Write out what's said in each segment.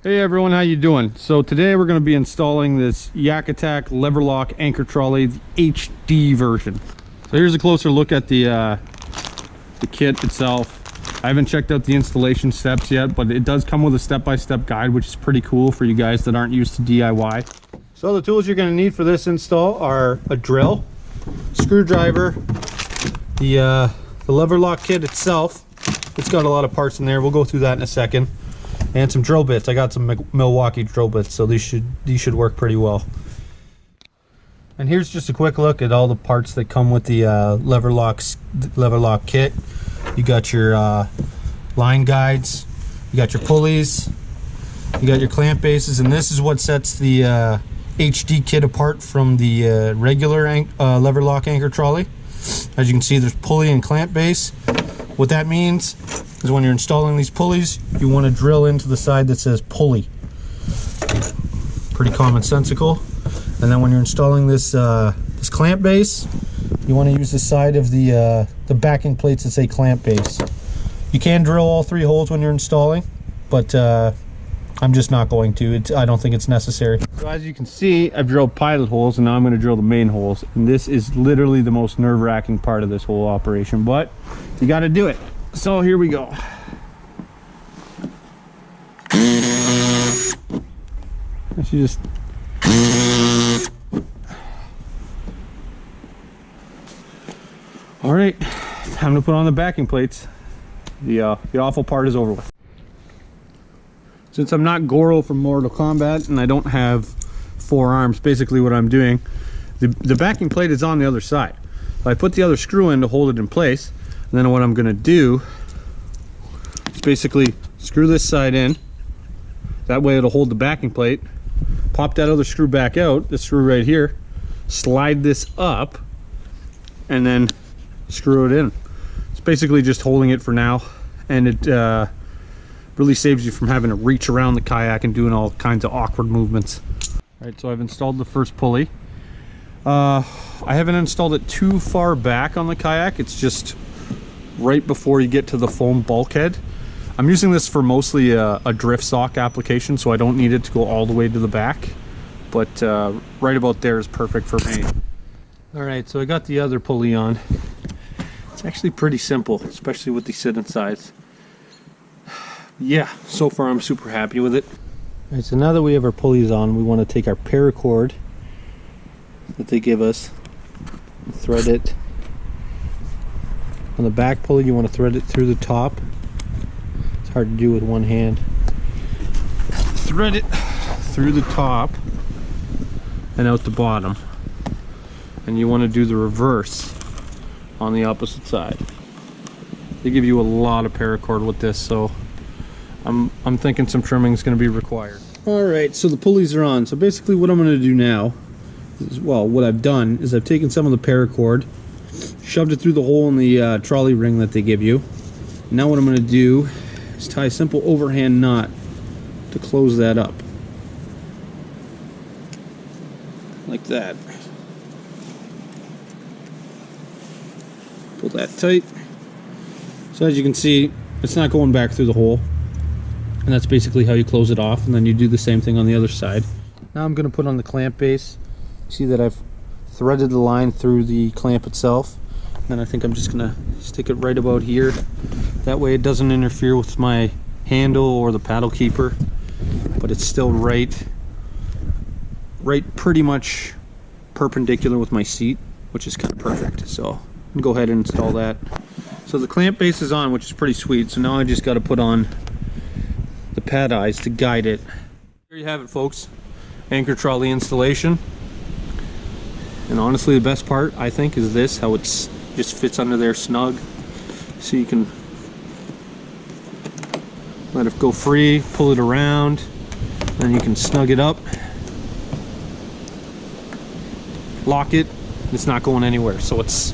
Hey everyone, how you doing? So today we're going to be installing this Yakattack Leverlock anchor trolley, the HD version. So here's a closer look at the kit itself. I haven't checked out the installation steps yet, but it does come with a step-by-step guide, which is pretty cool for you guys that aren't used to DIY. So the tools you're going to need for this install are a drill, screwdriver, the Leverlock kit itself. It's got a lot of parts in there. We'll go through that in a second. And some drill bits. I got some Milwaukee drill bits, so these should work pretty well. And here's just a quick look at all the parts that come with the Leverlock kit. You got your line guides, you got your pulleys, you got your clamp bases, and this is what sets the HD kit apart from the regular Leverlock anchor trolley. As you can see, there's pulley and clamp base. What that means is when you're installing these pulleys, you want to drill into the side that says pulley. Pretty commonsensical. And then when you're installing this this clamp base, you want to use the side of the backing plates that say clamp base. You can drill all three holes when you're installing, but I'm just not going to. I don't think it's necessary. So as you can see, I've drilled pilot holes, and now I'm going to drill the main holes. And this is literally the most nerve-wracking part of this whole operation, but you got to do it. So here we go. I should just... All right, time to put on the backing plates. The awful part is over with. Since I'm not Goro from Mortal Kombat and I don't have 4 arms, basically what I'm doing, the backing plate is on the other side. So I put the other screw in to hold it in place, and then what I'm going to do is basically screw this side in. That way it'll hold the backing plate. Pop that other screw back out, this screw right here, slide this up, and then screw it in. It's basically just holding it for now, and it really saves you from having to reach around the kayak and doing all kinds of awkward movements. All right, so I've installed the first pulley. I haven't installed it too far back on the kayak. It's just right before you get to the foam bulkhead. I'm using this for mostly a drift sock application, so I don't need it to go all the way to the back, but right about there is perfect for me. All right, so I got the other pulley on. It's actually pretty simple, especially with the sit-in sides. Yeah, so far I'm super happy with it. All right, so now that we have our pulleys on, we want to take our paracord that they give us, thread it. On the back pulley, you want to thread it through the top. It's hard to do with one hand. Thread it through the top and out the bottom. And you want to do the reverse on the opposite side. They give you a lot of paracord with this, so I'm thinking some trimming is going to be required. Alright, so the pulleys are on. So basically what I'm going to do now is, well, what I've done is I've taken some of the paracord, shoved it through the hole in the trolley ring that they give you. Now what I'm going to do is tie a simple overhand knot to close that up. Like that. Pull that tight. So as you can see, it's not going back through the hole. And that's basically how you close it off, and then you do the same thing on the other side. Now I'm going to put on the clamp base. See that I've threaded the line through the clamp itself. And I think I'm just going to stick it right about here. That way it doesn't interfere with my handle or the paddle keeper, but it's still right pretty much perpendicular with my seat, which is kind of perfect. So I'm going to go ahead and install that. So the clamp base is on, which is pretty sweet. So now I just got to put on the pad eyes to guide it. There you have it, folks. Anchor trolley installation. And honestly, the best part, I think, is this, how it's just fits under there snug. So you can let it go free, pull it around, then you can snug it up, lock it. It's not going anywhere, so it's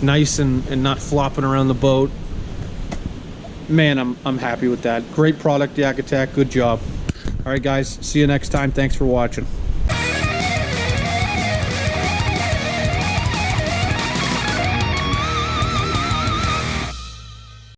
nice and not flopping around the boat. Man, I'm happy with that. Great product, Yakattack. Good job. All right, guys. See you next time. Thanks for watching.